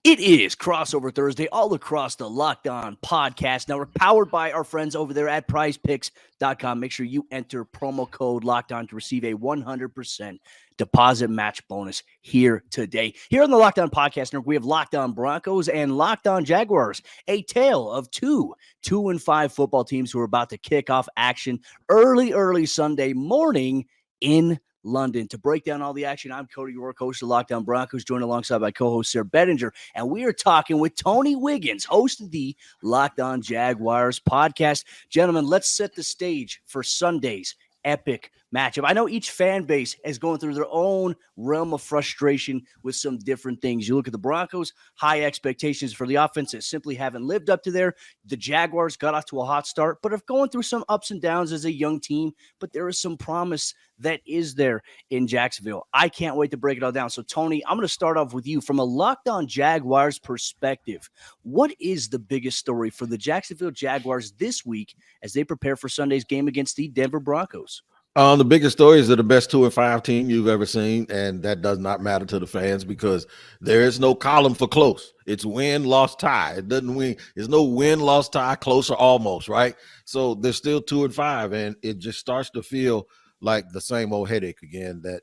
It is Crossover Thursday all across the Locked On Podcast Network, powered by our friends over there at prizepicks.com. Make sure you enter promo code Locked On to receive a 100% deposit match bonus here today. Here on the Locked On Podcast Network, we have Locked On Broncos and Locked On Jaguars, a tale of two 2-5 football teams who are about to kick off action early Sunday morning in London. To break down all the action, I'm Cody, Roark, host of Locked On Broncos, joined alongside my co-host Sayre Bedinger, and we are talking with Tony Wiggins, host of the Locked On Jaguars podcast. Gentlemen, let's set the stage for Sunday's epic matchup. I know each fan base is going through their own realm of frustration with some different things. You look at the Broncos, high expectations for the offense that simply haven't lived up to there. The Jaguars got off to a hot start, but have going through some ups and downs as a young team, but there is some promise that is there in Jacksonville. I can't wait to break it all down. So, Tony, I'm going to start off with you. From a Locked On Jaguars perspective, what is the biggest story for the Jacksonville Jaguars this week as they prepare for Sunday's game against the Denver Broncos? The biggest story is they're the best 2-5 team you've ever seen, and that does not matter to the fans because there is no column for close. It's win, loss, tie. It doesn't win. There's no win, loss, tie, close or almost, right? So they're still 2-5, and it just starts to feel like the same old headache again that,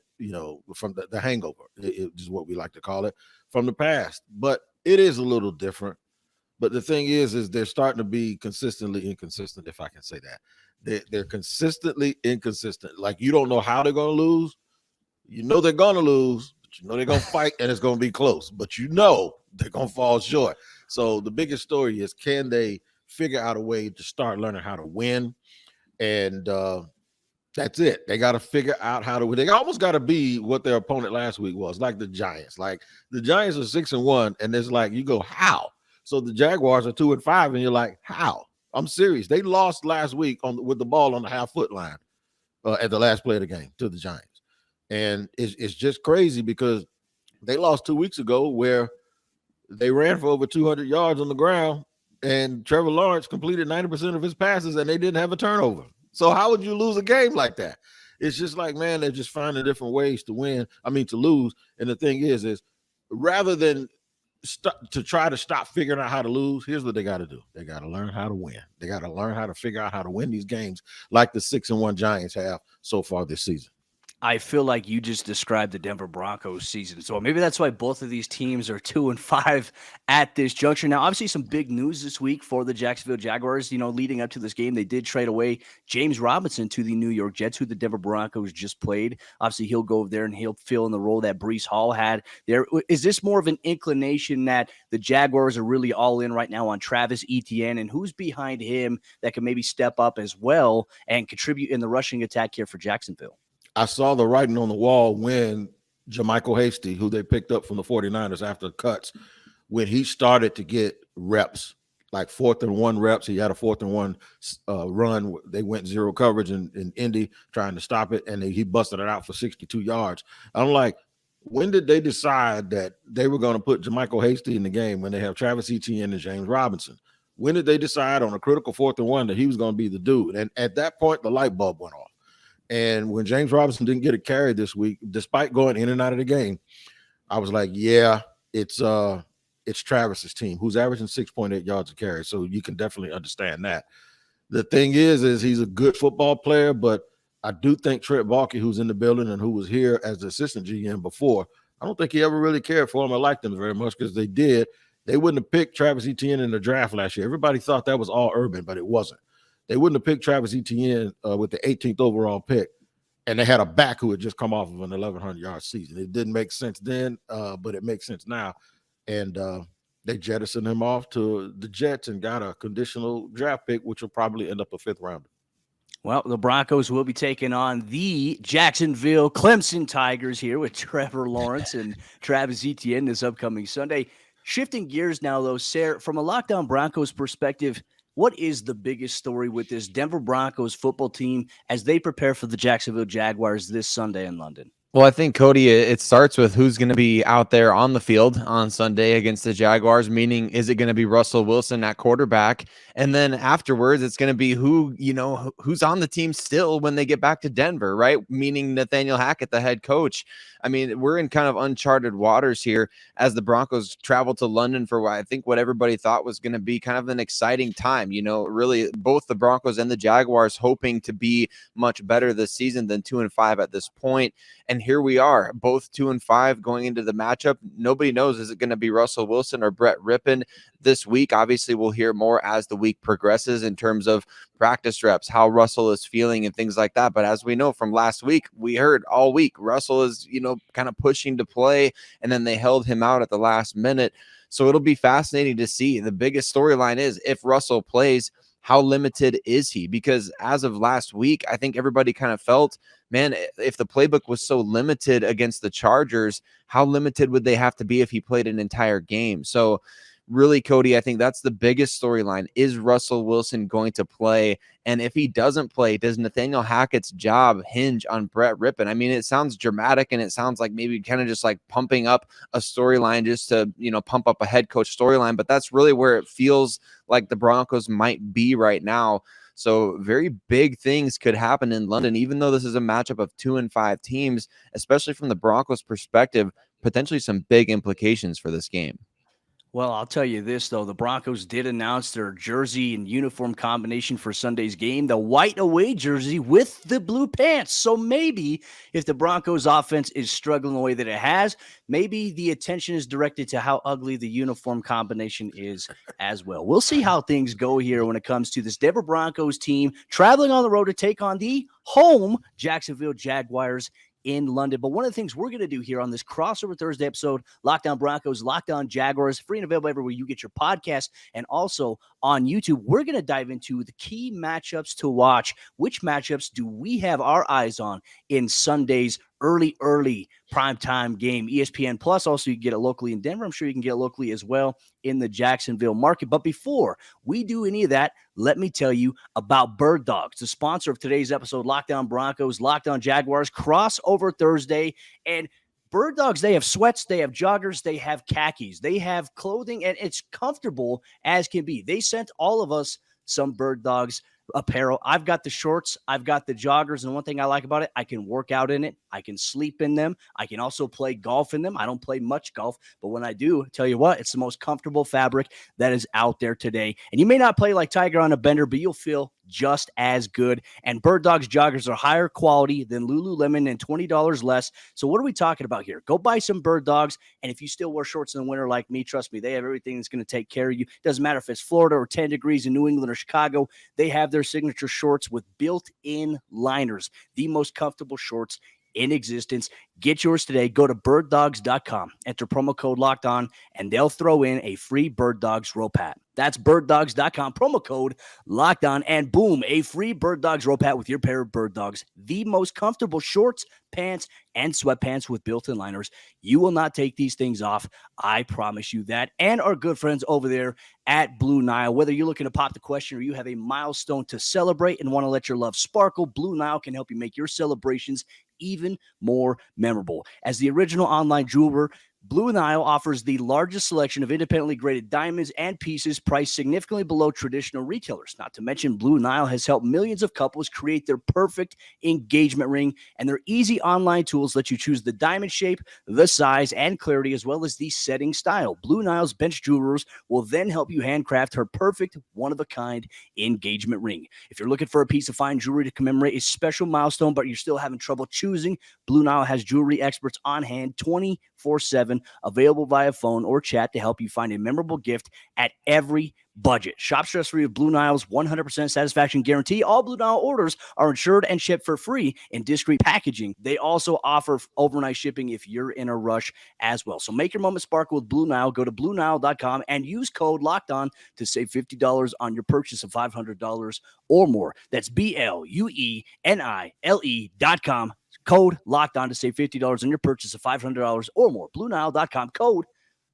from the hangover, it is what we like to call it, from the past. But it is a little different. But the thing is they're starting to be consistently inconsistent, if I can say that. They're consistently inconsistent. Like, you don't know how they're going to lose. You know they're going to lose, but you know they're going to fight, and it's going to be close. But you know they're going to fall short. So the biggest story is, can they figure out a way to start learning how to win? And that's it. They got to figure out how to win. They almost got to be what their opponent last week was, like the Giants. Like, the Giants are 6-1, and it's like, you go, how? So the Jaguars are 2-5, and you're like, how? I'm serious. They lost last week with the ball on the half-foot line at the last play of the game to the Giants. And it's just crazy because they lost 2 weeks ago where they ran for over 200 yards on the ground, and Trevor Lawrence completed 90% of his passes, and they didn't have a turnover. So how would you lose a game like that? It's just like, man, they're just finding different ways to lose. And the thing is rather than to try to stop figuring out how to lose, here's what they got to do. They got to learn how to win. They got to learn how to figure out how to win these games like the 6-1 Giants have so far this season. I feel like you just described the Denver Broncos season. So maybe that's why both of these teams are 2-5 at this juncture. Now, obviously, some big news this week for the Jacksonville Jaguars. Leading up to this game, they did trade away James Robinson to the New York Jets, who the Denver Broncos just played. Obviously, he'll go over there and he'll fill in the role that Breece Hall had there. Is this more of an inclination that the Jaguars are really all in right now on Travis Etienne, and who's behind him that can maybe step up as well and contribute in the rushing attack here for Jacksonville? I saw the writing on the wall when JaMycal Hasty, who they picked up from the 49ers after cuts, when he started to get reps, like 4th-and-1 reps. He had a 4th-and-1 run. They went zero coverage in Indy trying to stop it, and he busted it out for 62 yards. I'm like, when did they decide that they were going to put JaMycal Hasty in the game when they have Travis Etienne and James Robinson? When did they decide on a critical 4th-and-1 that he was going to be the dude? And at that point, the light bulb went off. And when James Robinson didn't get a carry this week, despite going in and out of the game, I was like, yeah, it's Travis's team, who's averaging 6.8 yards a carry. So you can definitely understand that. The thing is he's a good football player, but I do think Trent Baalke, who's in the building and who was here as the assistant GM before, I don't think he ever really cared for him or liked him very much, because they wouldn't have picked Travis Etienne in the draft last year. Everybody thought that was all Urban, but it wasn't. They wouldn't have picked Travis Etienne with the 18th overall pick, and they had a back who had just come off of an 1,100-yard season. It didn't make sense then, but it makes sense now. And they jettisoned him off to the Jets and got a conditional draft pick, which will probably end up a 5th rounder. Well, the Broncos will be taking on the Jacksonville Clemson Tigers here with Trevor Lawrence and Travis Etienne this upcoming Sunday. Shifting gears now, though, Sayre, from a Locked On Broncos perspective, what is the biggest story with this Denver Broncos football team as they prepare for the Jacksonville Jaguars this Sunday in London? Well, I think, Cody, it starts with who's going to be out there on the field on Sunday against the Jaguars, meaning is it going to be Russell Wilson at quarterback? And then afterwards, it's going to be who's on the team still when they get back to Denver, right? Meaning Nathaniel Hackett, the head coach. I mean, we're in kind of uncharted waters here as the Broncos travel to London for what everybody thought was going to be kind of an exciting time. Really both the Broncos and the Jaguars hoping to be much better this season than 2-5 at this point. And here we are, both 2-5 going into the matchup. Nobody knows, is it going to be Russell Wilson or Brett Rippon this week? Obviously, we'll hear more as the week progresses in terms of practice reps, how Russell is feeling and things like that. But as we know from last week, we heard all week, Russell is, kind of pushing to play, and then they held him out at the last minute. So it'll be fascinating to see. The biggest storyline is if Russell plays, how limited is he? Because as of last week, I think everybody kind of felt, man, if the playbook was so limited against the Chargers, how limited would they have to be if he played an entire game? So really, Cody, I think that's the biggest storyline. Is Russell Wilson going to play? And if he doesn't play, does Nathaniel Hackett's job hinge on Brett Rippon? I mean, it sounds dramatic and it sounds like maybe kind of just like pumping up a storyline just to, pump up a head coach storyline. But that's really where it feels like the Broncos might be right now. So very big things could happen in London, even though this is a matchup of 2-5 teams, especially from the Broncos perspective, potentially some big implications for this game. Well, I'll tell you this, though. The Broncos did announce their jersey and uniform combination for Sunday's game, the white away jersey with the blue pants. So maybe if the Broncos offense is struggling the way that it has, maybe the attention is directed to how ugly the uniform combination is as well. We'll see how things go here when it comes to this Denver Broncos team traveling on the road to take on the home Jacksonville Jaguars in London. But one of the things we're going to do here on this crossover Thursday episode, Locked On Broncos, Locked On Jaguars, free and available everywhere you get your podcast, and also on YouTube, we're going to dive into the key matchups to watch. Which matchups do we have our eyes on in Sunday's early primetime game? ESPN Plus. Also, you can get it locally in Denver. I'm sure you can get it locally as well in the Jacksonville market. But before we do any of that, let me tell you about Bird Dogs, the sponsor of today's episode, Locked On Broncos, Locked On Jaguars, crossover Thursday. And Bird Dogs, they have sweats, they have joggers, they have khakis, they have clothing, and it's comfortable as can be. They sent all of us some Bird Dogs apparel. I've got the shorts, I've got the joggers, and one thing I like about it, I can work out in it, I can sleep in them, I can also play golf in them. I don't play much golf, but when I do, tell you what, it's the most comfortable fabric that is out there today. And you may not play like Tiger on a bender, but you'll feel just as good. And Bird Dogs joggers are higher quality than Lululemon and $20 less. So what are we talking about here? Go buy some Bird Dogs. And if you still wear shorts in the winter like me, trust me, they have everything that's going to take care of you. Doesn't matter if it's Florida or 10 degrees in New England or Chicago. They have their signature shorts with built-in liners, the most comfortable shorts in existence. Get yours today. Go to birddogs.com, enter promo code Locked On, and they'll throw in a free Bird Dogs rope hat. That's birddogs.com, promo code Locked On, and boom, a free Bird Dogs rope hat with your pair of Bird Dogs. The most comfortable shorts, pants, and sweatpants with built-in liners. You will not take these things off. I promise you that. And our good friends over there at Blue Nile, whether you're looking to pop the question or you have a milestone to celebrate and want to let your love sparkle, Blue Nile can help you make your celebrations even more memorable. As the original online jeweler, Blue Nile offers the largest selection of independently graded diamonds and pieces priced significantly below traditional retailers. Not to mention, Blue Nile has helped millions of couples create their perfect engagement ring, and their easy online tools let you choose the diamond shape, the size, and clarity, as well as the setting style. Blue Nile's bench jewelers will then help you handcraft her perfect, one-of-a-kind engagement ring. If you're looking for a piece of fine jewelry to commemorate a special milestone, but you're still having trouble choosing, Blue Nile has jewelry experts on hand 24/7, available via phone or chat to help you find a memorable gift at every budget. Shop stress-free with Blue Nile's 100% satisfaction guarantee. All Blue Nile orders are insured and shipped for free in discreet packaging. They also offer overnight shipping if you're in a rush as well. So make your moment sparkle with Blue Nile. Go to BlueNile.com and use code LOCKEDON to save $50 on your purchase of $500 or more. That's BLUENILE.com. Code Locked On to save $50 on your purchase of $500 or more. BlueNile.com, code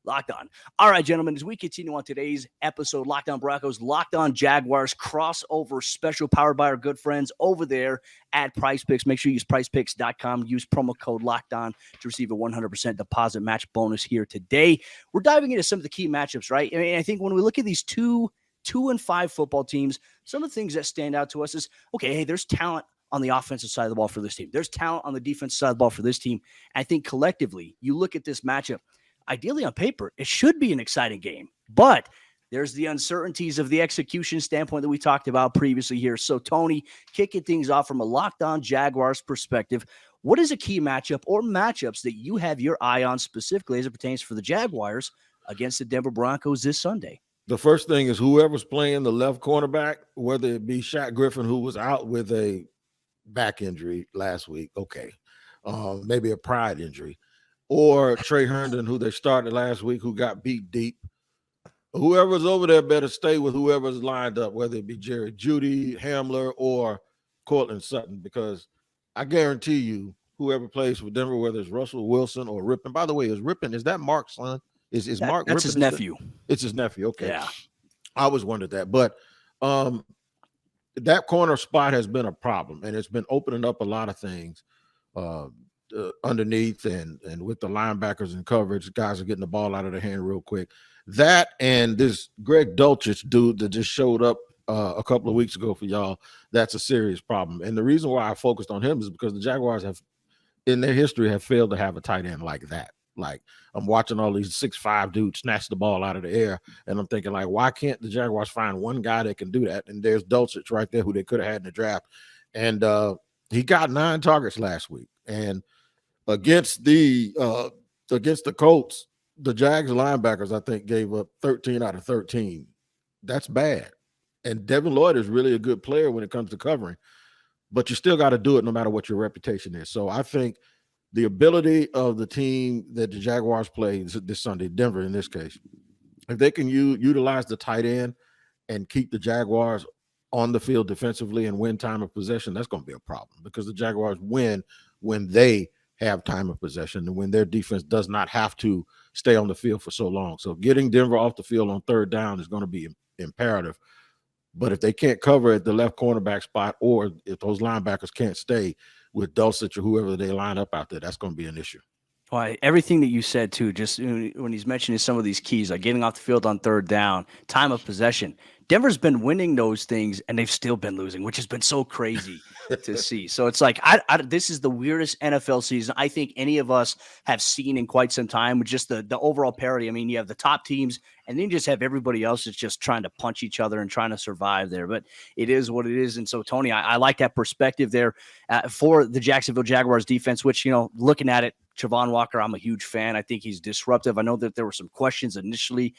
Locked On. All right, gentlemen, as we continue on today's episode, Locked On Broncos, Locked On Jaguars, crossover special powered by our good friends over there at Price Picks. Make sure you use PricePicks.com. Use promo code Locked On to receive a 100% deposit match bonus here today. We're diving into some of the key matchups, right? I mean, I think when we look at these 2-5 football teams, some of the things that stand out to us is, okay, hey, there's talent on the offensive side of the ball for this team. There's talent on the defensive side of the ball for this team. I think collectively, you look at this matchup, ideally on paper, it should be an exciting game, but there's the uncertainties of the execution standpoint that we talked about previously here. So, Tony, kicking things off from a Locked On Jaguars perspective, what is a key matchup or matchups that you have your eye on specifically as it pertains for the Jaguars against the Denver Broncos this Sunday? The first thing is whoever's playing the left cornerback, whether it be Shaq Griffin, who was out with a back injury last week, okay, maybe a pride injury, or Trey Herndon, who they started last week, who got beat deep. Whoever's over there better stay with whoever's lined up, whether it be Jerry Jeudy, Hamler, or Cortland Sutton, because I guarantee you, whoever plays for Denver, whether it's Russell Wilson or Rippon. By the way, is that Mark's son? Is Mark? That's his nephew. It's his nephew. Okay. Yeah. I always wondered that. But that corner spot has been a problem, and it's been opening up a lot of things underneath and with the linebackers and coverage. Guys are getting the ball out of their hand real quick. That and this Greg Dulcich dude that just showed up a couple of weeks ago for y'all, that's a serious problem. And the reason why I focused on him is because the Jaguars have, in their history, have failed to have a tight end like that. Like, I'm watching all these 6'5" dudes snatch the ball out of the air, and I'm thinking, like, why can't the Jaguars find one guy that can do that? And there's Dulcich right there, who they could have had in the draft. And he got 9 targets last week. And against the Colts, the Jags linebackers, I think, gave up 13 out of 13. That's bad. And Devin Lloyd is really a good player when it comes to covering, but you still got to do it no matter what your reputation is. So I think the ability of the team that the Jaguars play this Sunday, Denver in this case, if they can utilize the tight end and keep the Jaguars on the field defensively and win time of possession, that's going to be a problem, because the Jaguars win when they have time of possession and when their defense does not have to stay on the field for so long. So getting Denver off the field on third down is going to be imperative. But if they can't cover at the left cornerback spot, or if those linebackers can't stay with Dulcich or whoever they line up out there, that's going to be an issue. Well, everything that you said, too, just when he's mentioning some of these keys, like getting off the field on third down, time of possession, Denver's been winning those things, and they've still been losing, which has been so crazy to see. So it's like, this is the weirdest NFL season I think any of us have seen in quite some time, with just the overall parity. I mean, you have the top teams, and then you just have everybody else that's just trying to punch each other and trying to survive there. But it is what it is. And so, Tony, I like that perspective there for the Jacksonville Jaguars defense, which, looking at it, Travon Walker, I'm a huge fan. I think he's disruptive. I know that there were some questions initially,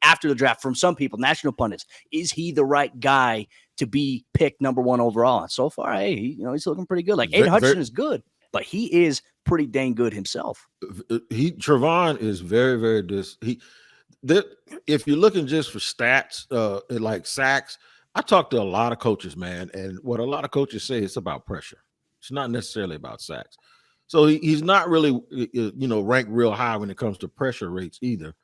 after the draft from some people, national pundits. Is he the right guy to be picked number 1 overall? And so far, hey, he's looking pretty good. Like, Aiden Hutchinson is good, but he is pretty dang good himself. Travon is very, very if you're looking just for stats, like sacks, I talk to a lot of coaches, man, and what a lot of coaches say, it's about pressure. It's not necessarily about sacks. So he's not really, ranked real high when it comes to pressure rates either.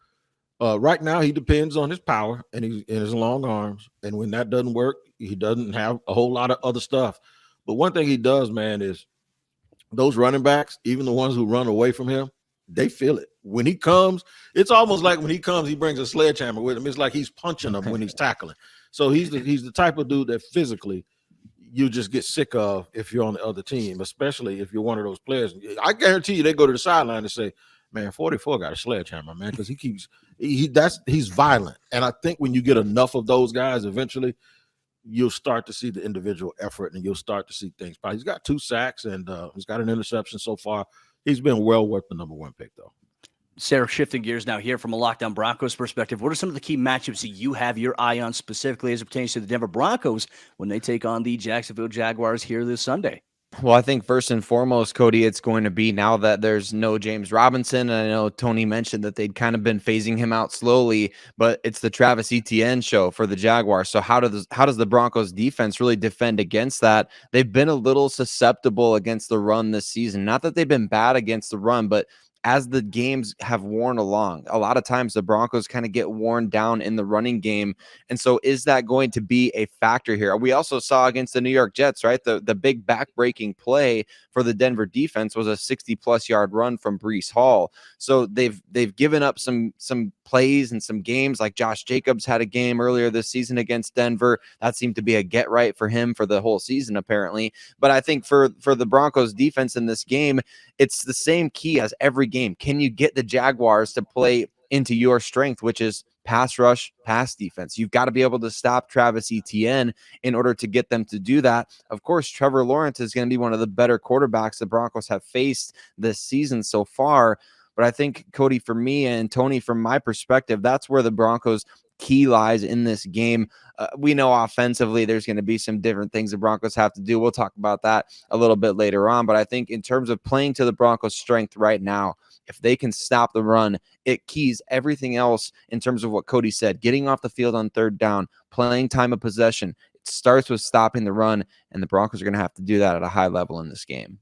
Right now, he depends on his power and his long arms. And when that doesn't work, he doesn't have a whole lot of other stuff. But one thing he does, man, is those running backs, even the ones who run away from him, they feel it. When he comes, it's almost like when he comes, he brings a sledgehammer with him. It's like he's punching them when he's tackling. So he's the type of dude that physically you just get sick of if you're on the other team, especially if you're one of those players. I guarantee you they go to the sideline and say, man, 44 got a sledgehammer, man, because he's violent. And I think when you get enough of those guys, eventually you'll start to see the individual effort and you'll start to see things. He's got 2 sacks and he's got an interception so far. He's been well worth the number 1 pick, though. Sayre, shifting gears now here from a Locked On Broncos perspective, what are some of the key matchups that you have your eye on specifically as it pertains to the Denver Broncos when they take on the Jacksonville Jaguars here this Sunday? Well, I think first and foremost, Cody, it's going to be, now that there's no James Robinson, and I know Tony mentioned that they'd kind of been phasing him out slowly, but it's the Travis Etienne show for the Jaguars. So how does the Broncos defense really defend against that? They've been a little susceptible against the run this season. Not that they've been bad against the run, but as the games have worn along, a lot of times the Broncos kind of get worn down in the running game. And so is that going to be a factor here? We also saw against the New York Jets, right? The big back-breaking play for the Denver defense was a 60-plus yard run from Breece Hall. So they've given up some plays and some games. Like Josh Jacobs had a game earlier this season against Denver. That seemed to be a get right for him for the whole season, apparently. But I think for the Broncos defense in this game, it's the same key as every game. Can you get the Jaguars to play into your strength, which is pass rush, pass defense? You've got to be able to stop Travis Etienne in order to get them to do that. Of course, Trevor Lawrence is going to be one of the better quarterbacks the Broncos have faced this season so far. But I think, Cody, for me, and Tony, from my perspective, that's where the Broncos' key lies in this game. We know offensively there's going to be some different things the Broncos have to do. We'll talk about that a little bit later on. But I think in terms of playing to the Broncos' strength right now, if they can stop the run, it keys everything else in terms of what Cody said, getting off the field on third down, playing time of possession. It starts with stopping the run, and the Broncos are going to have to do that at a high level in this game.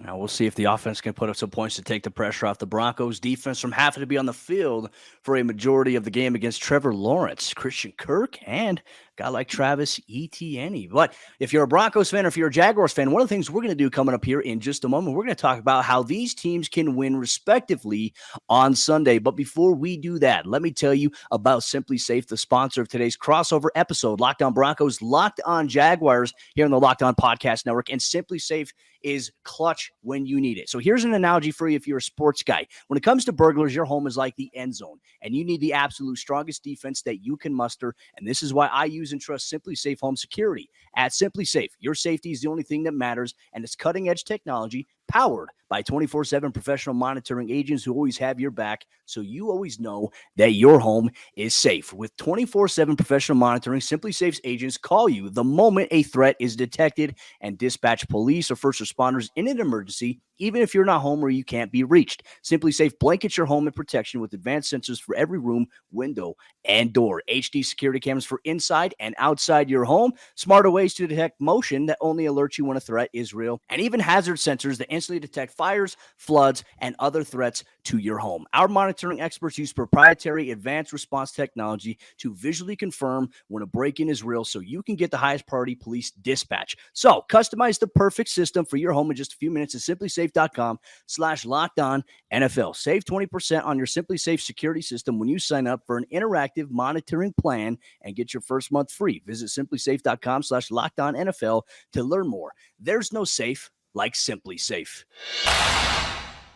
Now we'll see if the offense can put up some points to take the pressure off the Broncos defense from having to be on the field for a majority of the game against Trevor Lawrence, Christian Kirk, and a guy like Travis Etienne. But if you're a Broncos fan or if you're a Jaguars fan, one of the things we're going to do coming up here in just a moment, we're going to talk about how these teams can win respectively on Sunday. But before we do that, let me tell you about SimpliSafe, the sponsor of today's crossover episode, Locked On Broncos, Locked On Jaguars, here on the Locked On Podcast Network. And SimpliSafe is clutch when you need it. So here's an analogy for you if you're a sports guy. When it comes to burglars, your home is like the end zone, and you need the absolute strongest defense that you can muster. And this is why I use and trust SimpliSafe Home Security. At SimpliSafe, your safety is the only thing that matters, and it's cutting-edge technology powered by 24/7 professional monitoring agents who always have your back, so you always know that your home is safe. With 24/7 professional monitoring, SimpliSafe's agents call you the moment a threat is detected and dispatch police or first responders in an emergency, even if you're not home or you can't be reached. SimpliSafe blankets your home in protection with advanced sensors for every room, window, and door. HD security cameras for inside and outside your home. Smarter ways to detect motion that only alert you when a threat is real. And even hazard sensors that instantly detect fires, floods, and other threats to your home. Our monitoring experts use proprietary advanced response technology to visually confirm when a break-in is real so you can get the highest priority police dispatch. So customize the perfect system for your home in just a few minutes at SimpliSafe.com/LockedOnNFL. Save 20% on your SimpliSafe security system when you sign up for an interactive monitoring plan and get your first month free. Visit SimpliSafe.com/LockedOnNFL to learn more. There's no safe like SimpliSafe.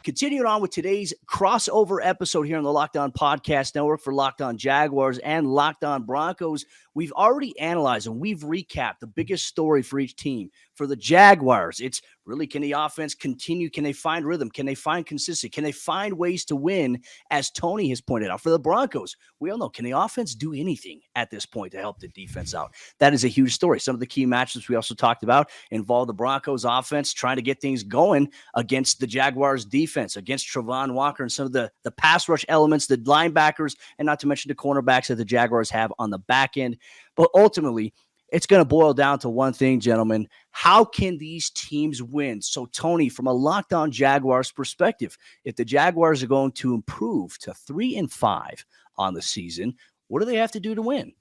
Continuing on with today's crossover episode here on the Locked On Podcast Network for Locked On Jaguars and Locked On Broncos, we've already analyzed and we've recapped the biggest story for each team. For the Jaguars, it's really, can the offense continue? Can they find rhythm? Can they find consistency? Can they find ways to win, as Tony has pointed out? For the Broncos, we all know, can the offense do anything at this point to help the defense out? That is a huge story. Some of the key matchups we also talked about involve the Broncos offense trying to get things going against the Jaguars defense, against Travon Walker and some of the pass rush elements, the linebackers, and not to mention the cornerbacks that the Jaguars have on the back end. But ultimately, it's going to boil down to one thing, gentlemen. How can these teams win? So, Tony, from a Locked On Jaguars perspective, if the Jaguars are going to improve to 3-5 on the season, what do they have to do to win?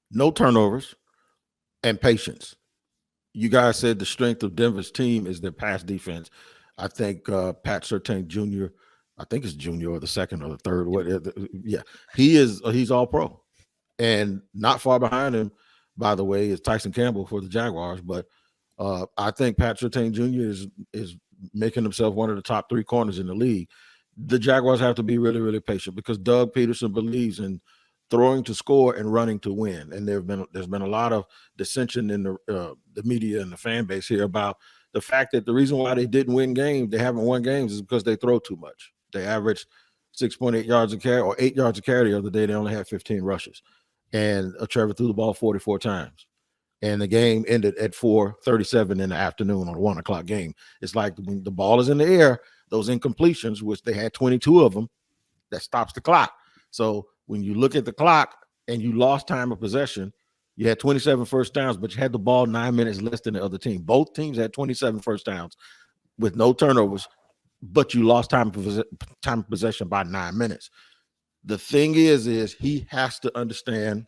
No turnovers and patience. You guys said the strength of Denver's team is their pass defense. I think Pat Surtain Jr., I think it's junior or the second or the third. He's all pro. And not far behind him, by the way, is Tyson Campbell for the Jaguars. But I think Pat Surtain Jr. is making himself one of the top three corners in the league. The Jaguars have to be really, really patient because Doug Peterson believes in throwing to score and running to win. And there's been a lot of dissension in the media and the fan base here about the fact that the reason why they didn't win games, they haven't won games, is because they throw too much. They averaged 6.8 yards a carry or 8 yards a carry the other day. They only had 15 rushes. And Trevor threw the ball 44 times. And the game ended at 4:37 in the afternoon on a 1 o'clock game. It's like when the ball is in the air, those incompletions, which they had 22 of them, that stops the clock. So when you look at the clock and you lost time of possession, you had 27 first downs, but you had the ball 9 minutes less than the other team. Both teams had 27 first downs with no turnovers but you lost time of possession by 9 minutes. The thing is he has to understand,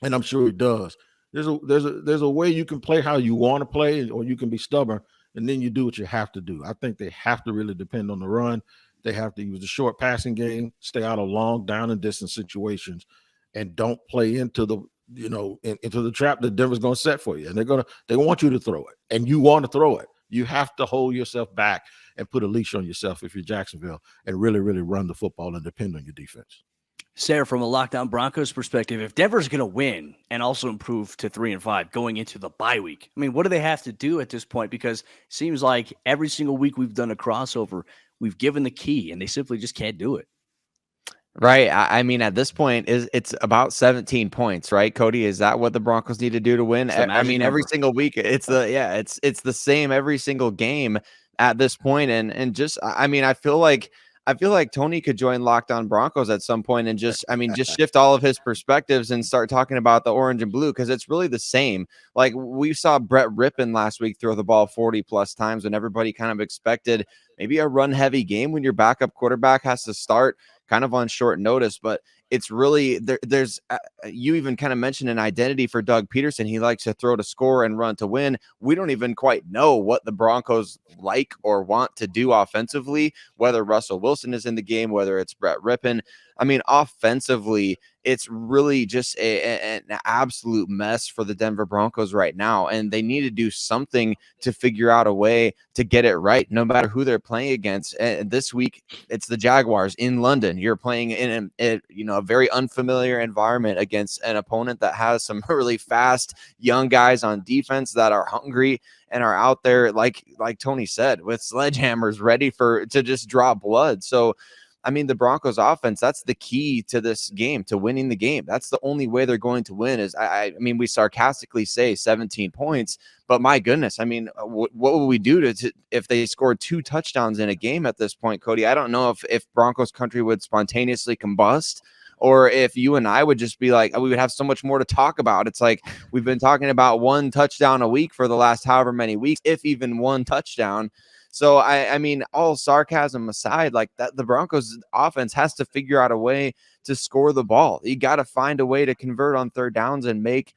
and I'm sure he does. There's a way you can play how you want to play, or you can be stubborn, and then you do what you have to do. I think they have to really depend on the run. They have to use the short passing game, stay out of long down and distance situations, and don't play into the into the trap that Denver's going to set for you. And they want you to throw it, and you want to throw it. You have to hold yourself back and put a leash on yourself if you're Jacksonville, and really, really run the football and depend on your defense. Sayre, from a Locked On Broncos perspective, if Denver's going to win and also improve to 3-5 going into the bye week, I mean, what do they have to do at this point? Because it seems like every single week we've done a crossover, we've given the key, and they simply just can't do it. Right. I mean, at this point, it's about 17 points, right, Cody? Is that what the Broncos need to do to win? I mean, every single week, it's the same every single game at this point, and just I mean, I feel like Tony could join Locked On Broncos at some point and just shift all of his perspectives and start talking about the orange and blue, because it's really the same. Like, we saw Brett Rippon last week throw the ball 40 plus times when everybody kind of expected maybe a run heavy game when your backup quarterback has to start kind of on short notice. But it's really there's you even kind of mentioned an identity for Doug Peterson. He likes to throw to score and run to win. We don't even quite know what the Broncos like or want to do offensively, whether Russell Wilson is in the game, whether it's Brett Rippon. I mean, offensively, it's really just an absolute mess for the Denver Broncos right now, and they need to do something to figure out a way to get it right, no matter who they're playing against. And this week, it's the Jaguars in London. You're playing in a very unfamiliar environment against an opponent that has some really fast young guys on defense that are hungry and are out there, like Tony said, with sledgehammers ready to just draw blood. So, I mean, the Broncos offense, that's the key to this game, to winning the game. That's the only way they're going to win is, I mean, we sarcastically say 17 points, but my goodness, I mean, what would we do if they scored 2 touchdowns in a game at this point, Cody? I don't know if Broncos country would spontaneously combust, or if you and I would just be like, we would have so much more to talk about. It's like we've been talking about 1 touchdown a week for the last however many weeks, if even 1 touchdown. So, I mean, all sarcasm aside, like that, the Broncos offense has to figure out a way to score the ball. You got to find a way to convert on 3rd downs and make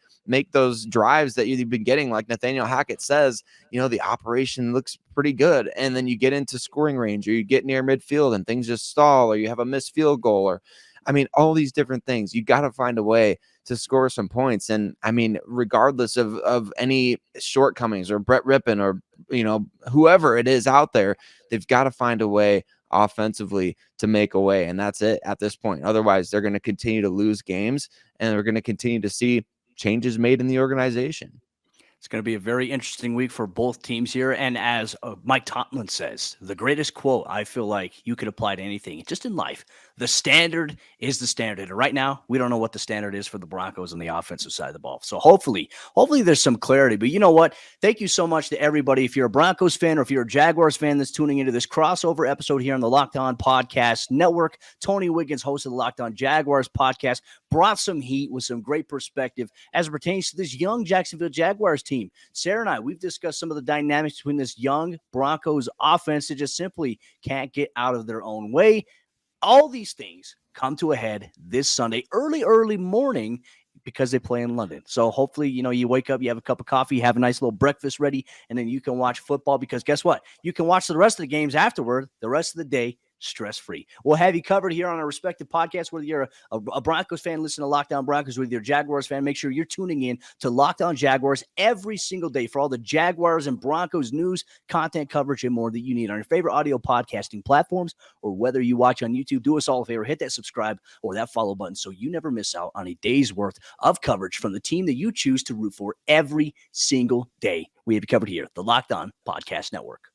those drives that you've been getting. Like Nathaniel Hackett says, the operation looks pretty good. And then you get into scoring range, or you get near midfield and things just stall, or you have a missed field goal, or I mean, all these different things. You got to find a way to score some points. And I mean, regardless of any shortcomings, or Brett Rippon, or whoever it is out there, they've got to find a way offensively to make a way. And that's it at this point. Otherwise, they're going to continue to lose games, and we're going to continue to see changes made in the organization. It's going to be a very interesting week for both teams here. And as Mike Tomlin says, the greatest quote I feel like you could apply to anything, just in life: the standard is the standard. And right now, we don't know what the standard is for the Broncos on the offensive side of the ball. So hopefully there's some clarity. But you know what? Thank you so much to everybody. If you're a Broncos fan, or if you're a Jaguars fan that's tuning into this crossover episode here on the Locked On Podcast Network, Tony Wiggins, host of the Locked On Jaguars podcast, brought some heat with some great perspective as it pertains to this young Jacksonville Jaguars team. Sayre and I, we've discussed some of the dynamics between this young Broncos offense that just simply can't get out of their own way. All these things come to a head this Sunday, early morning, because they play in London. So hopefully, you wake up, you have a cup of coffee, you have a nice little breakfast ready, and then you can watch football, because guess what? You can watch the rest of the games afterward, the rest of the day, stress-free. We'll have you covered here on our respective podcasts. Whether you're a Broncos fan, listen to Locked On Broncos. Whether you're a Jaguars fan, make sure you're tuning in to Locked On Jaguars every single day for all the Jaguars and Broncos news, content coverage, and more that you need on your favorite audio podcasting platforms, or whether you watch on YouTube. Do us all a favor, hit that subscribe or that follow button so you never miss out on a day's worth of coverage from the team that you choose to root for every single day. We have you covered here, the Locked On Podcast Network.